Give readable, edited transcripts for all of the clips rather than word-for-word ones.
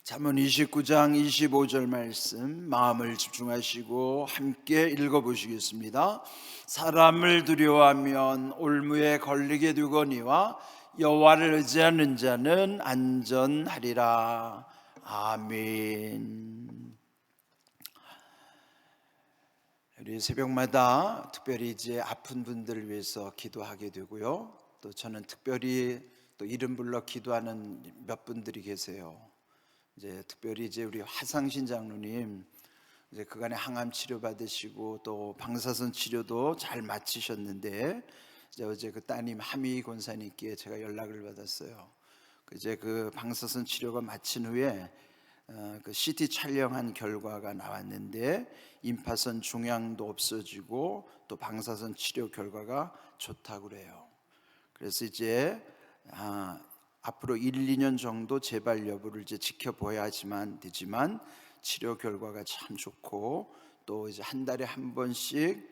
잠언 29장 25절 말씀 마음을 집중하시고 함께 읽어보시겠습니다. 사람을 두려워하면 올무에 걸리게 되거니와 여호와를 의지하는 자는 안전하리라. 아멘. 우리 새벽마다 특별히 이제 아픈 분들을 위해서 기도하게 되고요. 또 저는 특별히 또 이름 불러 기도하는 몇 분들이 계세요. 이제 특별히 이제 우리 화상신 장로님 이제 그간에 항암 치료 받으시고 또 방사선 치료도 잘 마치셨는데 이제 어제 그 따님 하미 권사님께 제가 연락을 받았어요. 이제 그 방사선 치료가 마친 후에 그 CT 촬영한 결과가 나왔는데 임파선 종양도 없어지고 또 방사선 치료 결과가 좋다고 그래요. 그래서 이제 앞으로 1, 2년 정도 재발 여부를 이제 되지만 치료 결과가 참 좋고 또 이제 한 달에 한 번씩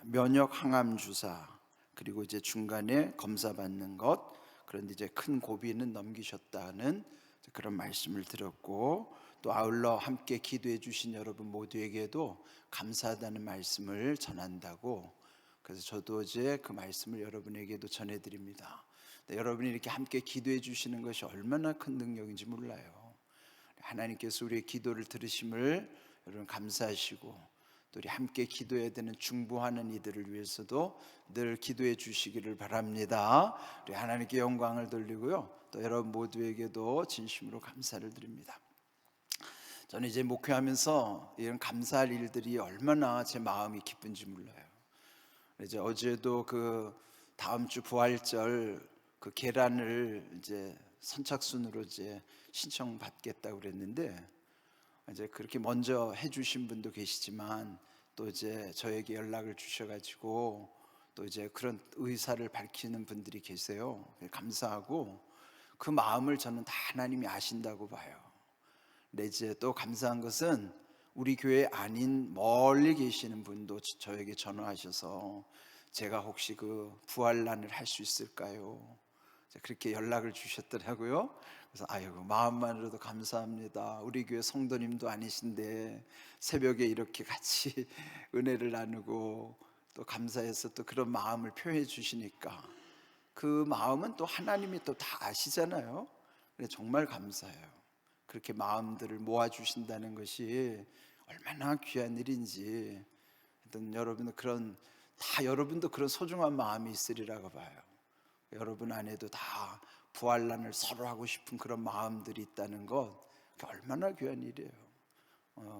면역 항암 주사 그리고 이제 중간에 검사 받는 것, 그런데 이제 큰 고비는 넘기셨다는 그런 말씀을 들었고, 또 아울러 함께 기도해 주신 여러분 모두에게도 감사하다는 말씀을 전한다고, 그래서 저도 이제 그 말씀을 여러분에게도 전해드립니다. 여러분이 이렇게 함께 기도해 주시는 것이 얼마나 큰 능력인지 몰라요. 하나님께서 우리의 기도를 들으심을 여러분 감사하시고, 또 우리 함께 기도해야 되는 중보하는 이들을 위해서도 늘 기도해 주시기를 바랍니다. 우리 하나님께 영광을 돌리고요, 또 여러분 모두에게도 진심으로 감사를 드립니다. 저는 이제 목회하면서 이런 감사할 일들이 얼마나 제 마음이 기쁜지 몰라요. 이제 어제도 그 다음 주 부활절 그 계란을 이제 선착순으로 이제 신청받겠다고 그랬는데, 이제 그렇게 먼저 해주신 분도 계시지만 또 이제 저에게 연락을 주셔가지고 또 이제 그런 의사를 밝히는 분들이 계세요. 감사하고 그 마음을 저는 다 하나님이 아신다고 봐요. 근데 이제 또 감사한 것은 우리 교회 아닌 멀리 계시는 분도 저에게 전화하셔서 제가 혹시 그 부활란을 할 수 있을까요? 그렇게 연락을 주셨더라고요. 그래서 아이고, 마음만으로도 감사합니다. 우리 교회 성도님도 아니신데 새벽에 이렇게 같이 은혜를 나누고 또 감사해서 또 그런 마음을 표현해 주시니까 그 마음은 또 하나님이 또 다 아시잖아요. 그래서 정말 감사해요. 그렇게 마음들을 모아 주신다는 것이 얼마나 귀한 일인지. 여러분도 그런 소중한 마음이 있으리라고 봐요. 여러분 안에도 다 부활란을 서로 하고 싶은 그런 마음들이 있다는 것, 얼마나 귀한 일이에요.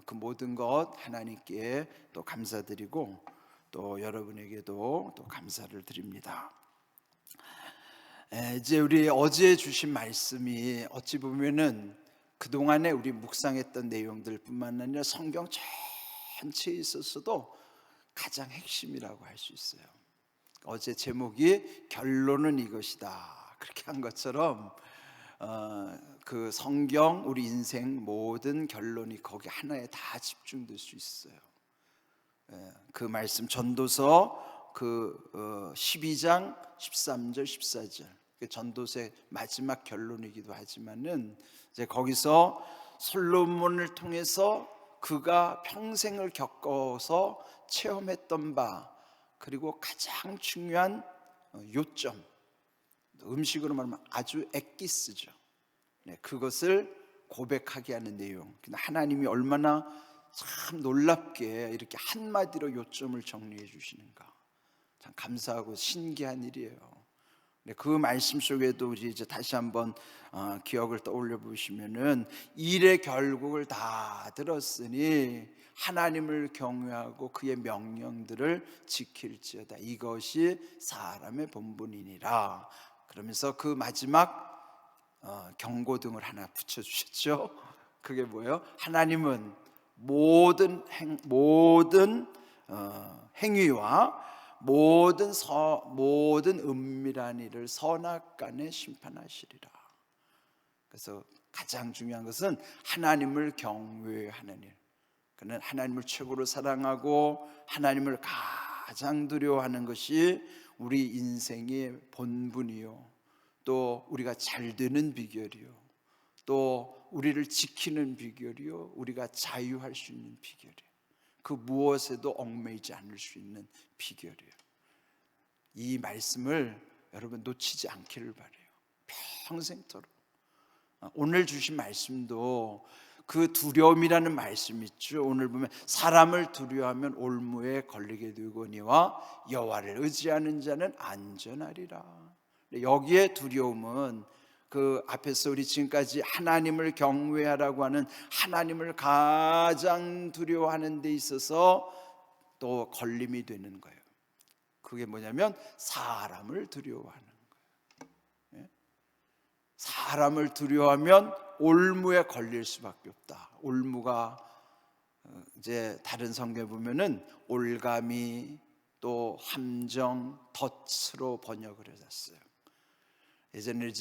그 모든 것 하나님께 또 감사드리고 또 여러분에게도 또 감사를 드립니다. 이제 우리 어제 주신 말씀이 어찌 보면은 그동안에 우리 묵상했던 내용들 뿐만 아니라 성경 전체에 있어서도 가장 핵심이라고 할 수 있어요. 어제 제목이 결론은 이것이다 그렇게 한 것처럼 그 성경, 우리 인생 모든 결론이 거기 하나에 다 집중될 수 있어요. 그 말씀 전도서 그 12장 13절 14절 전도서의 마지막 결론이기도 하지만은 이제 거기서 솔로몬을 통해서 그가 평생을 겪어서 체험했던 바, 그리고 가장 중요한 요점, 음식으로 말하면 아주 엑기스죠. 그것을 고백하게 하는 내용. 하나님이 얼마나 참 놀랍게 이렇게 한마디로 요점을 정리해 주시는가, 참 감사하고 신기한 일이에요. 그 말씀 속에도 우리 이제 다시 한번 기억을 떠올려 보시면은 일의 결국을 다 들었으니 하나님을 경외하고 그의 명령들을 지킬지어다, 이것이 사람의 본분이니라. 그러면서 그 마지막 경고등을 하나 붙여주셨죠. 그게 뭐예요? 하나님은 모든 행위와 모든 은밀한 일을 선악간에 심판하시리라. 그래서 가장 중요한 것은 하나님을 경외하는 일. 그는 하나님을 최고로 사랑하고 하나님을 가장 두려워하는 것이 우리 인생의 본분이요, 또 우리가 잘 되는 비결이요, 또 우리를 지키는 비결이요, 우리가 자유할 수 있는 비결이에요. 그 무엇에도 얽매이지 않을 수 있는 비결이에요. 이 말씀을 여러분 놓치지 않기를 바라요. 평생토록. 오늘 주신 말씀도 그 두려움이라는 말씀 있죠. 오늘 보면 사람을 두려워하면 올무에 걸리게 되거니와 여호와를 의지하는 자는 안전하리라. 여기에 두려움은 그 앞에서 우리 지금까지 하나님을 경외하라고 하는 하나님을 가장 두려워하는 데 있어서 또 걸림이 되는 거예요. 그게 뭐냐면 사람을 두려워하는 거예요. 사람을 두려워하면 올무에 걸릴 수밖에 없다. 올무가 이제 다른 성경에 보면은 올가미, 또 함정, 덫으로 번역을 해놨어요. 예전에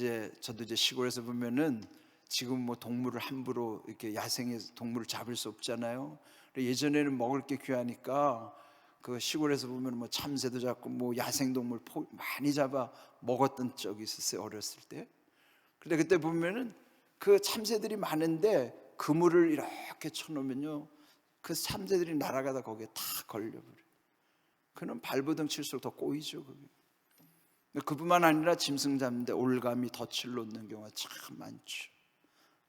저도 시골에서 보면은 지금 뭐 동물을 함부로 이렇게 야생에서 동물을 잡을 수 없잖아요. 예전에는 먹을 게 귀하니까 그 시골에서 보면 뭐 참새도 잡고 뭐 야생 동물 많이 잡아 먹었던 적이 있었어요, 어렸을 때. 근데 그때 보면은 그 참새들이 많은데 그물을 이렇게 쳐놓으면요, 그 참새들이 날아가다 거기에 다 걸려버려요. 그는 발버둥 칠수록 더 꼬이죠. 그뿐만 아니라 짐승 잡는데 올가미, 덫을 놓는 경우가 참 많죠.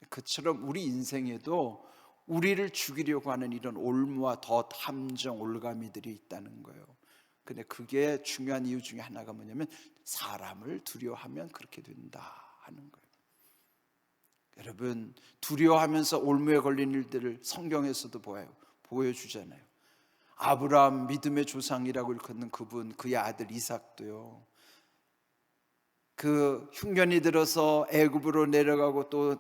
그처럼 우리 인생에도 우리를 죽이려고 하는 이런 올무와 덫, 함정, 올가미들이 있다는 거예요. 근데 그게 중요한 이유 중에 하나가 뭐냐면 사람을 두려워하면 그렇게 된다 하는 거예요. 여러분, 두려워하면서 올무에 걸린 일들을 성경에서도 보여주잖아요. 아브라함 믿음의 조상이라고 일컫는 그분, 그의 아들 이삭도요, 그 흉년이 들어서 애굽으로 내려가고 또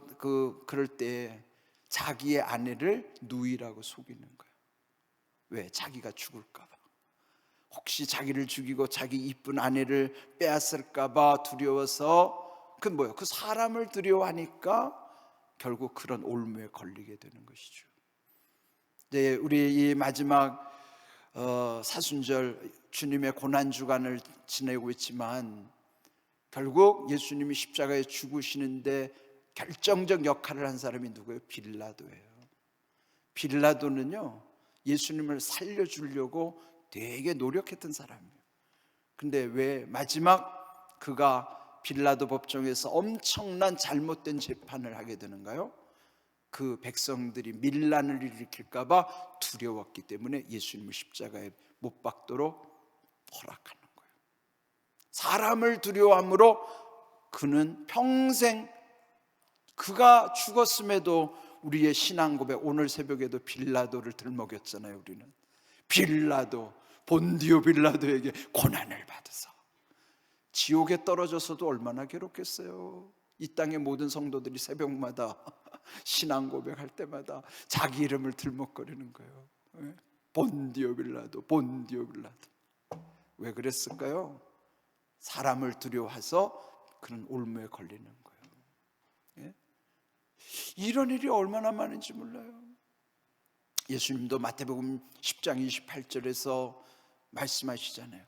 그럴 때 자기의 아내를 누이라고 속이는 거예요. 왜? 자기가 죽을까 봐. 혹시 자기를 죽이고 자기 이쁜 아내를 빼앗을까 봐 두려워서 그 사람을 두려워하니까 결국 그런 올무에 걸리게 되는 것이죠. 네, 우리 이 마지막 사순절 주님의 고난 주간을 지내고 있지만 결국 예수님이 십자가에 죽으시는데 결정적 역할을 한 사람이 누구예요? 빌라도예요. 빌라도는요, 예수님을 살려주려고 되게 노력했던 사람이에요. 근데 왜 마지막 그가 빌라도 법정에서 엄청난 잘못된 재판을 하게 되는가요? 그 백성들이 밀란을 일으킬까 봐 두려웠기 때문에 예수님을 십자가에 못 박도록 허락하는 거예요. 사람을 두려워함으로 그는 평생, 그가 죽었음에도 우리의 신앙 고백, 오늘 새벽에도 빌라도를 들먹였잖아요. 우리는 빌라도, 본디오 빌라도에게 고난을 받으사 지옥에 떨어져서도 얼마나 괴롭겠어요. 이 땅의 모든 성도들이 새벽마다 신앙 고백할 때마다 자기 이름을 들먹거리는 거예요. 본디오 빌라도, 본디오 빌라도. 왜 그랬을까요? 사람을 두려워해서 그런 올무에 걸리는 거예요. 이런 일이 얼마나 많은지 몰라요. 예수님도 마태복음 10장 28절에서 말씀하시잖아요.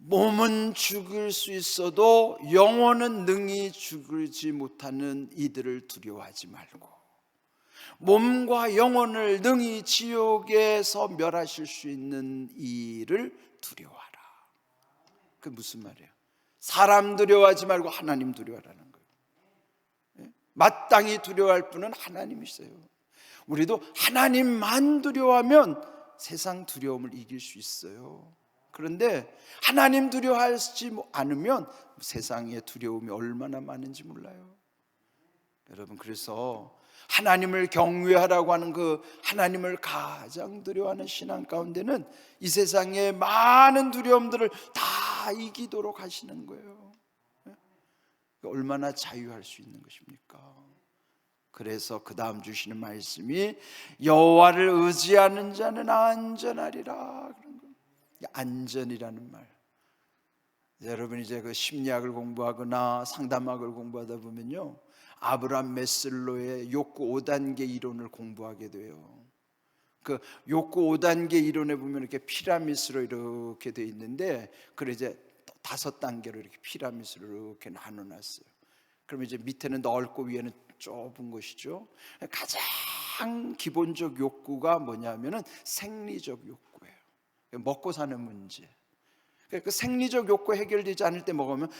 몸은 죽을 수 있어도 영혼은 능히 죽지 못하는 이들을 두려워하지 말고 몸과 영혼을 능히 지옥에서 멸하실 수 있는 이를 두려워하라. 그게 무슨 말이에요? 사람 두려워하지 말고 하나님 두려워하라는 거예요. 마땅히 두려워할 분은 하나님이세요. 우리도 하나님만 두려워하면 세상 두려움을 이길 수 있어요. 그런데 하나님 두려워하지 않으면 세상의 두려움이 얼마나 많은지 몰라요. 여러분, 그래서 하나님을 경외하라고 하는 그 하나님을 가장 두려워하는 신앙 가운데는 이 세상의 많은 두려움들을 다 이기도록 하시는 거예요. 얼마나 자유할 수 있는 것입니까? 그래서 그 다음 주시는 말씀이 여호와를 의지하는 자는 안전하리라. 안전이라는 말. 여러분, 이제 그 심리학을 공부하거나 상담학을 공부하다 보면요, 아브라함 메슬로의 욕구 5단계 이론을 공부하게 돼요. 그 욕구 5단계 이론에 보면 이렇게 피라미드로 이렇게 돼 있는데, 그래 이제 5단계로 이렇게 피라미드로 이렇게 나눠놨어요. 그러면 이제 밑에는 넓고 위에는 좁은 것이죠. 가장 기본적 욕구가 뭐냐면은 생리적 욕구예요. 먹고 사는 문제. 그 생리적 욕구 해결되지 않을 때 먹으면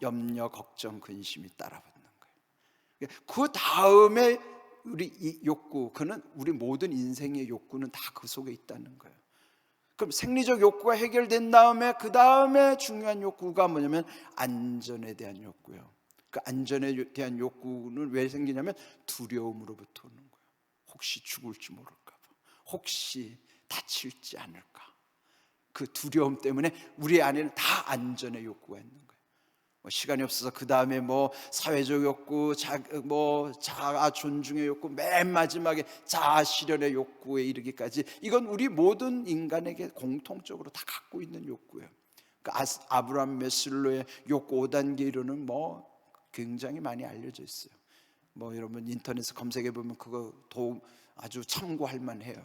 염려, 걱정, 근심이 따라붙는 거예요. 그 다음에 우리 이 욕구, 그는 우리 모든 인생의 욕구는 다 그 속에 있다는 거예요. 그럼 생리적 욕구가 해결된 다음에 그 다음에 중요한 욕구가 뭐냐면 안전에 대한 욕구예요. 그 안전에 대한 욕구는 왜 생기냐면 두려움으로부터 오는 거예요. 혹시 죽을지 모를까 봐, 혹시 다칠지 않을까, 그 두려움 때문에 우리 안에는 다 안전의 욕구가 있는 거예요. 시간이 없어서 그 다음에 사회적 욕구, 자아 존중의 욕구, 맨 마지막에 자아 실현의 욕구에 이르기까지, 이건 우리 모든 인간에게 공통적으로 다 갖고 있는 욕구예요. 아브라함 메슬로의 욕구 5단계 이론은 굉장히 많이 알려져 있어요. 여러분 인터넷에 검색해 보면 그거 아주 참고할 만해요.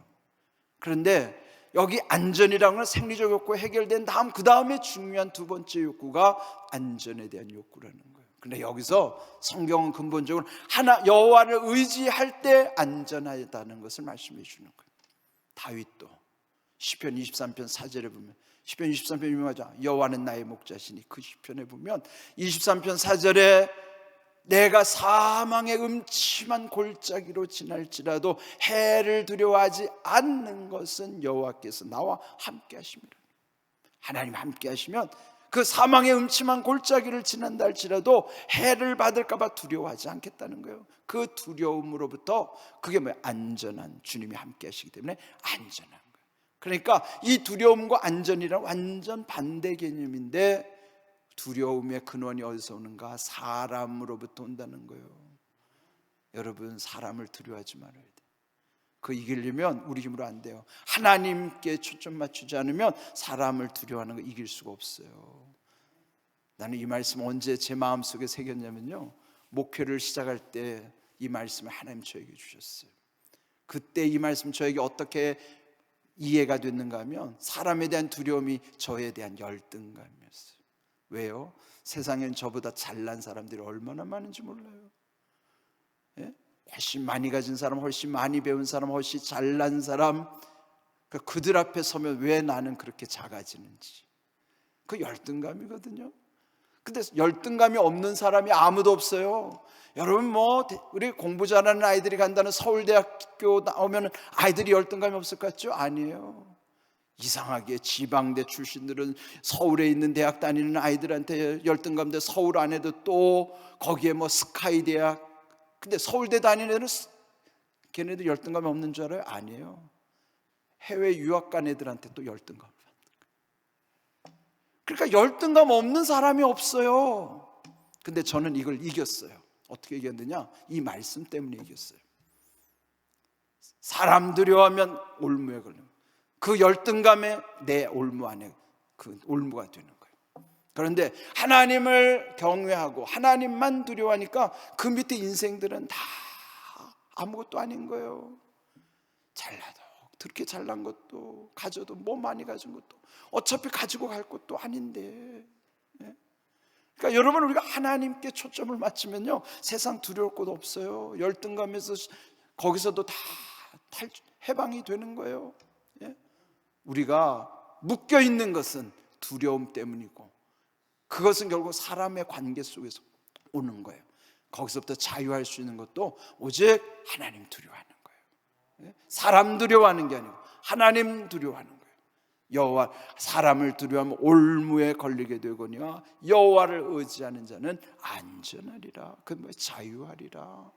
그런데 여기 안전이라는 건 생리적 욕구가 해결된 다음 그 다음에 중요한 두 번째 욕구가 안전에 대한 욕구라는 거예요. 그런데 여기서 성경은 근본적으로 여호와를 의지할 때 안전하다는 것을 말씀해 주는 거예요. 다윗도 시편 23편 4절에 보면, 시편 23편 유명하죠. 여호와는 나의 목자시니, 그 시편에 보면 23편 4절에 내가 사망의 음침한 골짜기로 지날지라도 해를 두려워하지 않는 것은 여호와께서 나와 함께 하심이라. 하나님 함께 하시면 그 사망의 음침한 골짜기를 지난다 할지라도 해를 받을까 봐 두려워하지 않겠다는 거예요. 그 두려움으로부터, 그게 안전한, 주님이 함께 하시기 때문에 안전한 거예요. 그러니까 이 두려움과 안전이란 완전 반대 개념인데, 두려움의 근원이 어디서 오는가? 사람으로부터 온다는 거예요. 여러분, 사람을 두려워하지 말아야 돼요. 그 이기려면 우리 힘으로 안 돼요. 하나님께 초점 맞추지 않으면 사람을 두려워하는 거 이길 수가 없어요. 나는 이 말씀 언제 제 마음속에 새겼냐면요, 목회를 시작할 때 이 말씀을 하나님 저에게 주셨어요. 그때 이 말씀 저에게 어떻게 이해가 됐는가 하면, 사람에 대한 두려움이 저에 대한 열등감이었어요. 왜요? 세상엔 저보다 잘난 사람들이 얼마나 많은지 몰라요. 예? 훨씬 많이 가진 사람, 훨씬 많이 배운 사람, 훨씬 잘난 사람, 그들 앞에 서면 왜 나는 그렇게 작아지는지, 그 열등감이거든요. 근데 열등감이 없는 사람이 아무도 없어요. 여러분, 우리 공부 잘하는 아이들이 간다는 서울대학교 나오면 아이들이 열등감이 없을 것 같죠? 아니에요. 이상하게 지방대 출신들은 서울에 있는 대학 다니는 아이들한테 열등감인데, 서울 안에도 또 거기에 스카이 대학, 근데 서울대 다니는 애들은 걔네들 열등감이 없는 줄 알아요? 아니에요. 해외 유학 간 애들한테 또 열등감. 그러니까 열등감 없는 사람이 없어요. 근데 저는 이걸 이겼어요. 어떻게 이겼느냐? 이 말씀 때문에 이겼어요. 사람 두려워하면 올무에 걸려요. 그 열등감에 내 올무 안에 그 올무가 되는 거예요. 그런데 하나님을 경외하고 하나님만 두려워하니까 그 밑에 인생들은 다 아무것도 아닌 거예요. 잘나도 그렇게 잘난 것도, 가져도 많이 가진 것도 어차피 가지고 갈 것도 아닌데. 그러니까 여러분, 우리가 하나님께 초점을 맞추면요, 세상 두려울 것 없어요. 열등감에서 거기서도 다 해방이 되는 거예요. 우리가 묶여 있는 것은 두려움 때문이고, 그것은 결국 사람의 관계 속에서 오는 거예요. 거기서부터 자유할 수 있는 것도 오직 하나님 두려워하는 거예요. 사람 두려워하는 게 아니고 하나님 두려워하는 거예요. 여호와, 사람을 두려워하면 올무에 걸리게 되거니와 여호와를 의지하는 자는 안전하리라. 자유하리라.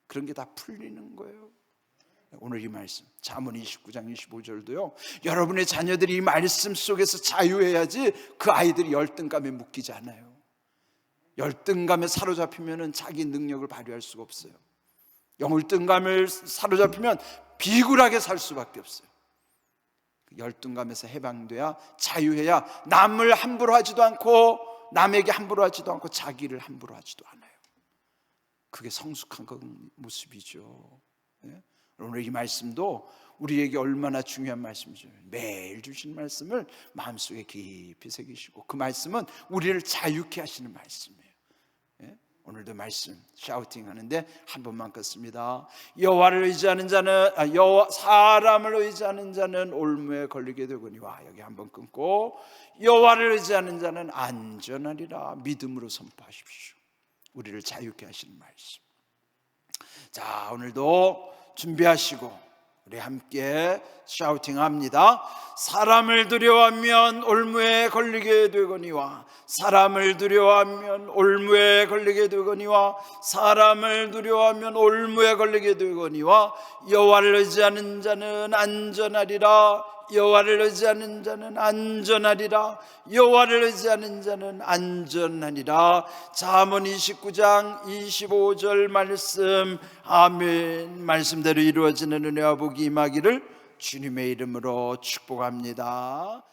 그런 게 다 풀리는 거예요. 오늘 이 말씀 잠언 29장 25절도요, 여러분의 자녀들이 이 말씀 속에서 자유해야지 그 아이들이 열등감에 묶이지 않아요. 열등감에 사로잡히면 자기 능력을 발휘할 수가 없어요. 열등감을 사로잡히면 비굴하게 살 수밖에 없어요. 열등감에서 해방돼야, 자유해야 남을 함부로 하지도 않고 남에게 함부로 하지도 않고 자기를 함부로 하지도 않아요. 그게 성숙한 모습이죠. 오늘 이 말씀도 우리에게 얼마나 중요한 말씀이죠. 매일 주신 말씀을 마음속에 깊이 새기시고, 그 말씀은 우리를 자유케 하시는 말씀이에요. 오늘도 말씀 샤우팅 하는데 한 번만 껐습니다. 여호와를 의지하는 자는 사람을 의지하는 자는 올무에 걸리게 되거니와. 여기 한번 끊고 여호와를 의지하는 자는 안전하리라 믿음으로 선포하십시오. 우리를 자유케 하시는 말씀. 자, 오늘도 준비하시고 우리 함께 샤우팅합니다. 사람을 두려워하면 올무에 걸리게 되거니와. 사람을 두려워하면 올무에 걸리게 되거니와. 사람을 두려워하면 올무에 걸리게 되거니와. 여호와를 의지하는 자는 안전하리라. 여호와를 의지하는 자는 안전하리라. 여호와를 의지하는 자는 안전하리라. 잠언 29장 25절 말씀. 아멘. 말씀대로 이루어지는 은혜와 복이 임하기를 주님의 이름으로 축복합니다.